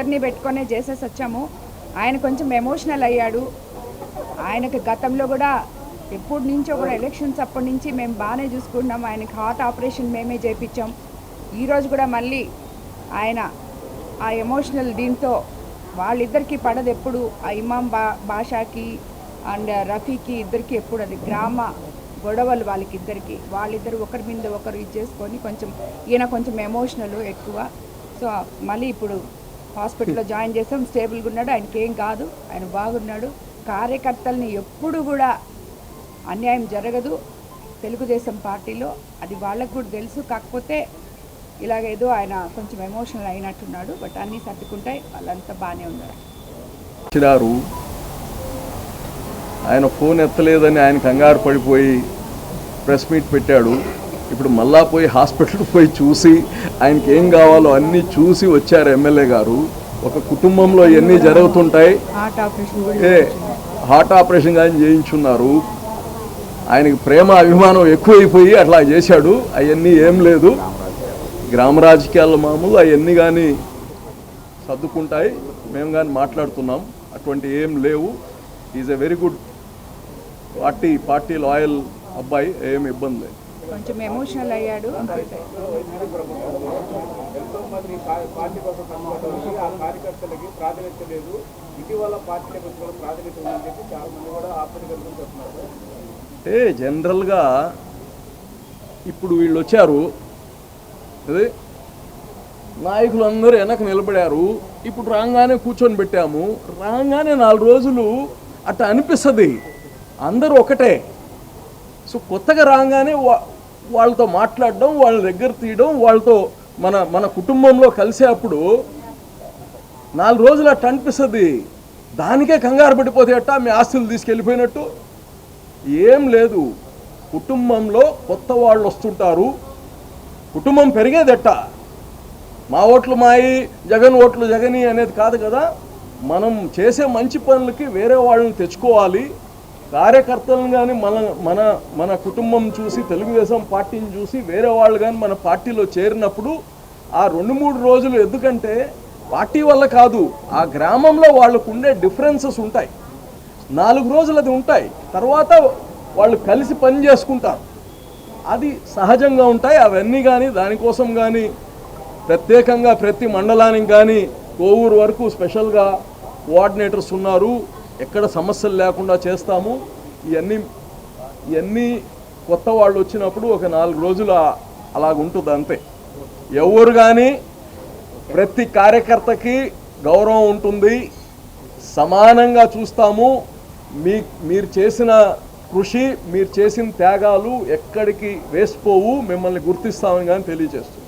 అందరినీ పెట్టుకొనే చేసేసి వచ్చాము. ఆయన కొంచెం ఎమోషనల్ అయ్యాడు. ఆయనకి గతంలో కూడా ఎప్పటి నుంచో కూడా ఎలక్షన్స్ అప్పటి నుంచి మేము బాగానే చూసుకుంటున్నాం. ఆయనకి హార్ట్ ఆపరేషన్ మేమే చేయించాం. ఈరోజు కూడా మళ్ళీ ఆయన ఆ ఎమోషనల్ దీంతో వాళ్ళిద్దరికీ పడదు ఎప్పుడు, ఆ ఇమాం బాషాకి అండ్ రఫీకి ఇద్దరికి ఎప్పుడు అది గ్రామ గొడవలు వాళ్ళిద్దరు ఒకరి మీద ఒకరు ఇది చేసుకొని కొంచెం ఈయన కొంచెం ఎమోషనల్ ఎక్కువ. సో మళ్ళీ ఇప్పుడు హాస్పిటల్లో జాయిన్ చేసాం. స్టేబుల్గా ఉన్నాడు, ఆయనకి ఏం కాదు, ఆయన బాగున్నాడు. కార్యకర్తల్ని ఎప్పుడు కూడా అన్యాయం జరగదు తెలుగుదేశం పార్టీలో, అది వాళ్ళకు కూడా తెలుసు. కాకపోతే ఇలాగేదో ఆయన కొంచెం ఎమోషనల్ అయినట్టున్నాడు. బట్ అన్నీ సర్దుకుంటాయి, వాళ్ళంతా బాగానే ఉన్నారు. ఆయన ఫోన్ ఎత్తలేదని ఆయన కంగారు పడిపోయి ప్రెస్ మీట్ పెట్టాడు. ఇప్పుడు మళ్ళా పోయి హాస్పిటల్కి పోయి చూసి ఆయనకి ఏం కావాలో అన్నీ చూసి వచ్చారు ఎమ్మెల్యే గారు. ఒక కుటుంబంలో ఎన్ని జరుగుతుంటాయి, హార్ట్ ఆపరేషన్ కానీ చేయించున్నారు. ఆయనకి ప్రేమ అభిమానం ఎక్కువైపోయి అట్లా చేశాడు. అవన్నీ ఏం లేదు, గ్రామ రాజకీయాల మామూలు, అవన్నీ కానీ సర్దుకుంటాయి. మేము కానీ మాట్లాడుతున్నాం, అటువంటి ఏం లేవు. Is a very good party loyal అబ్బాయి, ఏం ఇబ్బంది లేదు. కొంచెం ఎమోషనల్ అయ్యాడు. జనరల్గా ఇప్పుడు వీళ్ళు వచ్చారు, అదే నాయకులందరూ వెనక నిలబడారు. ఇప్పుడు రాగానే కూర్చొని పెట్టాము, రాగానే 4 రోజులు అట్లా అనిపిస్తుంది అందరూ ఒకటే. సో కొత్తగా రాగానే వాళ్ళతో మాట్లాడడం, వాళ్ళ దగ్గర తీయడం, వాళ్ళతో మన కుటుంబంలో కలిసేటప్పుడు 4 రోజులు అట్లా అనిపిస్తుంది. దానికే కంగారు పడిపోతే అట్ట మీ ఆస్తులు తీసుకెళ్ళిపోయినట్టు ఏం లేదు. కుటుంబంలో కొత్త వాళ్ళు వస్తుంటారు, కుటుంబం పెరిగేదట్ట. మా ఓట్లు మాయి, జగన్ ఓట్లు జగని అనేది కాదు కదా. మనం చేసే మంచి పనులకి వేరే వాళ్ళని తెచ్చుకోవాలి. కార్యకర్తలను కానీ మన కుటుంబం చూసి, తెలుగుదేశం పార్టీని చూసి వేరే వాళ్ళు కానీ మన పార్టీలో చేరినప్పుడు ఆ 2-3 రోజులు, ఎందుకంటే పార్టీ వల్ల కాదు, ఆ గ్రామంలో వాళ్ళకు ఉండే డిఫరెన్సెస్ ఉంటాయి. 4 రోజులు అది ఉంటాయి, తర్వాత వాళ్ళు కలిసి పని చేసుకుంటారు, అది సహజంగా ఉంటాయి. అవన్నీ కానీ దానికోసం కానీ ప్రత్యేకంగా ప్రతి మండలానికి కానీ కోవూరు వరకు స్పెషల్గా కోఆర్డినేటర్స్ ఉన్నారు. ఎక్కడ సమస్యలు లేకుండా చేస్తాము. ఇవన్నీ కొత్త వాళ్ళు వచ్చినప్పుడు ఒక 4 రోజులు అలాగుంటుంది అంతే. ఎవరు కానీ ప్రతి కార్యకర్తకి గౌరవం ఉంటుంది, సమానంగా చూస్తాము. మీరు చేసిన కృషి, మీరు చేసిన త్యాగాలు ఎక్కడికి వేసిపోవు, మిమ్మల్ని గుర్తిస్తామని కానీ తెలియజేస్తుంది.